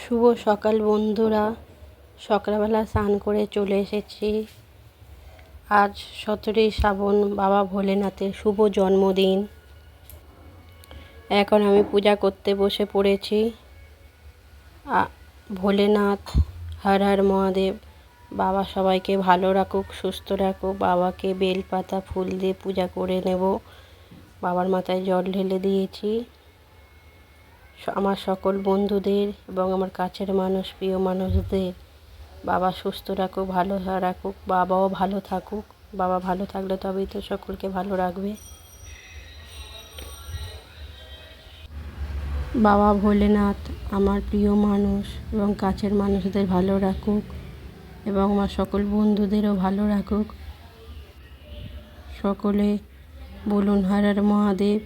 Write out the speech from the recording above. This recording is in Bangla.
শুভ সকাল বন্ধুরা। সকালবেলা স্নান করে চলে এসেছি। আজ 17ই শ্রাবণ, বাবা ভোলেনাথের শুভ জন্মদিন। এখন আমি পূজা করতে বসে পড়েছি। ভোলেনাথ, হর হর মহাদেব। বাবা সবাইকে ভালো রাখুক, সুস্থ রাখুক। বাবাকে বেলপাতা ফুল দিয়ে পূজা করে নেব। বাবার মাথায় জল ঢেলে দিয়েছি। আমার সকল বন্ধুদের এবং আমার কাছের মানুষ, প্রিয় মানুষদের বাবা সুস্থ রাখুক, ভালো রাখুক, বাবাও ভালো থাকুক। বাবা ভালো থাকলে তবেই তো সকলকে ভালো রাখবে। বাবা ভোলেনাথ আমার প্রিয় মানুষ এবং কাছের মানুষদের ভালো রাখুক এবং আমার সকল বন্ধুদেরও ভালো রাখুক। সকলে বলুন হর হর মহাদেব।